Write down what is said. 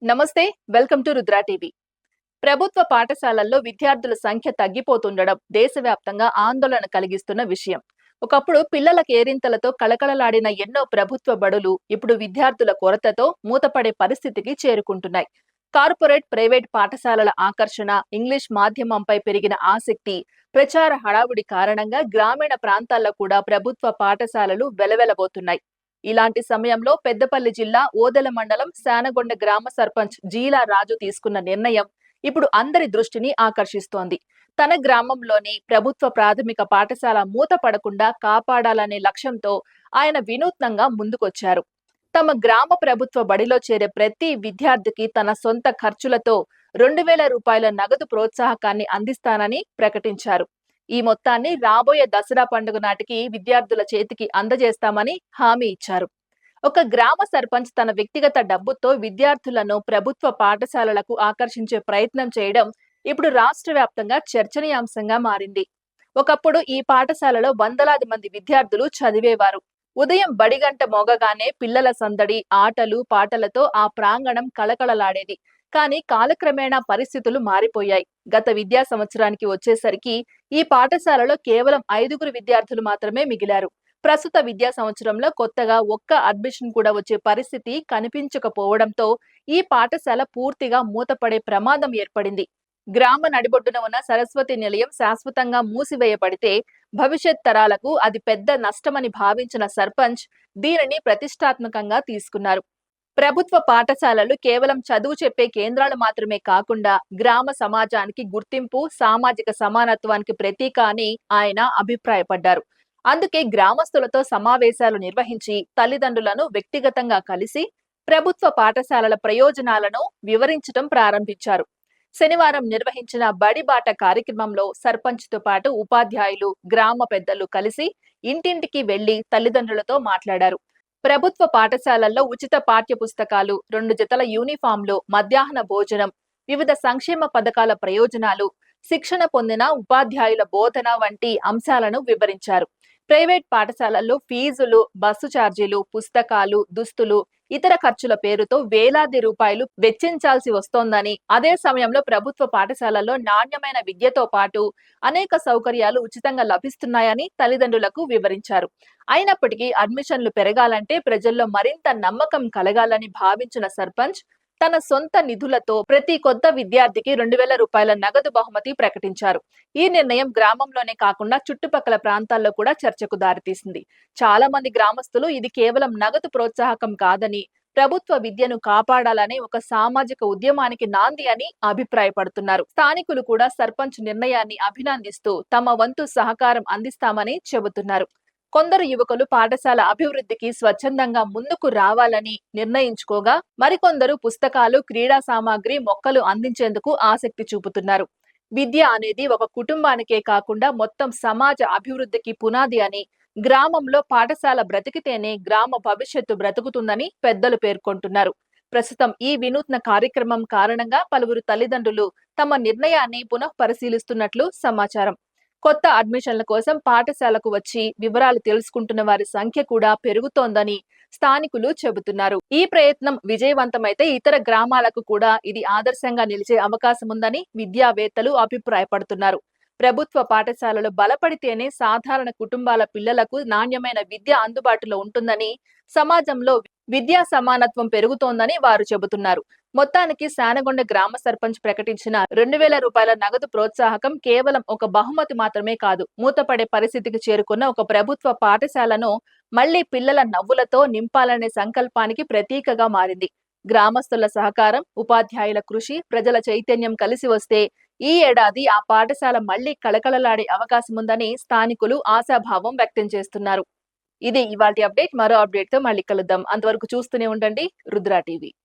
నమస్తే. Welcome to Rudra TV. ప్రభుత్వ పాఠశాలల్లో విద్యార్థుల సంఖ్య తగ్గిపోతుండడం దేశవ్యాప్తంగా ఆందోళన కలిగిస్తున్న విషయం. ఒకప్పుడు పిల్లల కేరింతలతో కళకళలాడిన ఎన్నో ప్రభుత్వ బడులు ఇప్పుడు విద్యార్థుల కొరతతో మూతపడే పరిస్థితికి చేరుకుంటున్నాయి. కార్పొరేట్, ప్రైవేట్ పాఠశాలల ఆకర్షణ, ఇంగ్లీష్ మాధ్యమంపై పెరిగిన ఆసక్తి, ప్రచార హడావుడి కారణంగా గ్రామీణ ప్రాంతాల్లో కూడా ప్రభుత్వ పాఠశాలలు వెలవెలబోతున్నాయి. ఇలాంటి సమయంలో పెద్దపల్లి జిల్లా ఓదెల మండలం శానగొండ గ్రామ సర్పంచ్ జీలా రాజు తీసుకున్న నిర్ణయం ఇప్పుడు అందరి దృష్టిని ఆకర్షిస్తోంది. తన గ్రామంలోని ప్రభుత్వ ప్రాథమిక పాఠశాల మూత పడకుండా కాపాడాలనే లక్ష్యంతో ఆయన వినూత్నంగా ముందుకొచ్చారు. తమ గ్రామ ప్రభుత్వ బడిలో చేరే ప్రతి విద్యార్థికి తన సొంత ఖర్చులతో 2,000 రూపాయల నగదు ప్రోత్సాహకాన్ని అందిస్తానని ప్రకటించారు. ఈ మొత్తాన్ని రాబోయే దసరా పండుగ నాటికి విద్యార్థుల చేతికి అందజేస్తామని హామీ ఇచ్చారు. ఒక గ్రామ సర్పంచ్ తన వ్యక్తిగత డబ్బుతో విద్యార్థులను ప్రభుత్వ పాఠశాలలకు ఆకర్షించే ప్రయత్నం చేయడం ఇప్పుడు రాష్ట్ర వ్యాప్తంగా చర్చనీయాంశంగా మారింది. ఒకప్పుడు ఈ పాఠశాలలో వందలాది మంది విద్యార్థులు చదివేవారు. ఉదయం బడిగంట మోగగానే పిల్లల సందడి, ఆటలు పాటలతో ఆ ప్రాంగణం కళకళలాడేది. కానీ కాలక్రమేణా పరిస్థితులు మారిపోయాయి. గత విద్యా సంవత్సరానికి వచ్చేసరికి ఈ పాఠశాలలో కేవలం 5గురు విద్యార్థులు మాత్రమే మిగిలారు. ప్రస్తుత విద్యా సంవత్సరంలో కొత్తగా ఒక్క అడ్మిషన్ కూడా వచ్చే పరిస్థితి కనిపించకపోవడంతో ఈ పాఠశాల పూర్తిగా మూతపడే ప్రమాదం ఏర్పడింది. గ్రామ నడిబొడ్డున ఉన్న సరస్వతి నిలయం శాశ్వతంగా మూసివేయబడితే భవిష్యత్ తరాలకు అది పెద్ద నష్టమని భావించిన సర్పంచ్ దీనిని ప్రతిష్టాత్మకంగా తీసుకున్నారు. ప్రభుత్వ పాఠశాలలు కేవలం చదువు చెప్పే కేంద్రాలు మాత్రమే కాకుండా గ్రామ సమాజానికి గుర్తింపు, సామాజిక సమానత్వానికి ప్రతీక అని ఆయన అభిప్రాయపడ్డారు. అందుకే గ్రామస్తులతో సమావేశాలు నిర్వహించి తల్లిదండ్రులను వ్యక్తిగతంగా కలిసి ప్రభుత్వ పాఠశాలల ప్రయోజనాలను వివరించడం ప్రారంభించారు. శనివారం నిర్వహించిన బడిబాట కార్యక్రమంలో సర్పంచ్తో పాటు ఉపాధ్యాయులు, గ్రామ పెద్దలు కలిసి ఇంటింటికి వెళ్లి తల్లిదండ్రులతో మాట్లాడారు. ప్రభుత్వ పాఠశాలల్లో ఉచిత పాఠ్య పుస్తకాలు, 2 జతల యూనిఫాంలు, మధ్యాహ్న భోజనం, వివిధ సంక్షేమ పథకాల ప్రయోజనాలు, శిక్షణ పొందిన ఉపాధ్యాయుల బోధన వంటి అంశాలను వివరించారు. ప్రైవేట్ పాఠశాలల్లో ఫీజులు, బస్సు ఛార్జీలు, పుస్తకాలు, దుస్తులు, ఇతర ఖర్చుల పేరుతో వేలాది రూపాయలు వెచ్చించాల్సి వస్తోందని, అదే సమయంలో ప్రభుత్వ పాఠశాలల్లో నాణ్యమైన విద్యతో పాటు అనేక సౌకర్యాలు ఉచితంగా లభిస్తున్నాయని తల్లిదండ్రులకు వివరించారు. అయినప్పటికీ అడ్మిషన్లు పెరగాలంటే ప్రజల్లో మరింత నమ్మకం కలగాలని భావించిన సర్పంచ్ తన సొంత నిధులతో ప్రతి కొత్త విద్యార్థికి 2,000 రూపాయల నగదు బహుమతి ప్రకటించారు. ఈ నిర్ణయం గ్రామంలోనే కాకుండా చుట్టుపక్కల ప్రాంతాల్లో కూడా చర్చకు దారితీసింది. చాలా మంది గ్రామస్తులు ఇది కేవలం నగదు ప్రోత్సాహకం కాదని, ప్రభుత్వ విద్యను కాపాడాలనే ఒక సామాజిక ఉద్యమానికి నాంది అని అభిప్రాయపడుతున్నారు. స్థానికులు కూడా సర్పంచ్ నిర్ణయాన్ని అభినందిస్తూ తమ వంతు సహకారం అందిస్తామని చెబుతున్నారు. కొందరు యువకులు పాఠశాల అభివృద్ధికి స్వచ్ఛందంగా ముందుకు రావాలని నిర్ణయించుకోగా, మరికొందరు పుస్తకాలు, క్రీడా సామాగ్రి, మొక్కలు అందించేందుకు ఆసక్తి చూపుతున్నారు. విద్య అనేది ఒక కుటుంబానికే కాకుండా మొత్తం సమాజ అభివృద్ధికి పునాది అని, గ్రామంలో పాఠశాల బ్రతికితేనే గ్రామ భవిష్యత్తు బ్రతుకుతుందని పెద్దలు పేర్కొంటున్నారు. ప్రస్తుతం ఈ వినూత్న కార్యక్రమం కారణంగా పలువురు తల్లిదండ్రులు తమ నిర్ణయాన్ని పునః పరిశీలిస్తున్నట్లు సమాచారం. కొత్త అడ్మిషన్ల కోసం పాఠశాలకు వచ్చి వివరాలు తెలుసుకుంటున్న వారి సంఖ్య కూడా పెరుగుతోందని స్థానికులు చెబుతున్నారు. ఈ ప్రయత్నం విజయవంతమైతే ఇతర గ్రామాలకు కూడా ఇది ఆదర్శంగా నిలిచే అవకాశం ఉందని విద్యావేత్తలు అభిప్రాయపడుతున్నారు. ప్రభుత్వ పాఠశాలలు బలపడితేనే సాధారణ కుటుంబాల పిల్లలకు నాణ్యమైన విద్య అందుబాటులో ఉంటుందని, సమాజంలో విద్యా సమానత్వం పెరుగుతోందని వారు చెబుతున్నారు. మొత్తానికి శానగొండ గ్రామ సర్పంచ్ ప్రకటించిన 2,000 రూపాయల నగదు ప్రోత్సాహకం కేవలం ఒక బహుమతి మాత్రమే కాదు, మూతపడే పరిస్థితికి చేరుకున్న ఒక ప్రభుత్వ పాఠశాలను మళ్లీ పిల్లల నవ్వులతో నింపాలనే సంకల్పానికి ప్రతీకగా మారింది. గ్రామస్తుల సహకారం, ఉపాధ్యాయుల కృషి, ప్రజల చైతన్యం కలిసి వస్తే ఈ ఏడాది ఆ పాఠశాల మళ్లీ కళకళలాడే అవకాశం ఉందని స్థానికులు ఆశాభావం వ్యక్తం చేస్తున్నారు. ఇది ఇవాల్టి అప్డేట్. మరో అప్డేట్ తో మళ్ళీ కలుద్దాం. అంతవరకు చూస్తూనే ఉండండి రుద్ర టీవీ.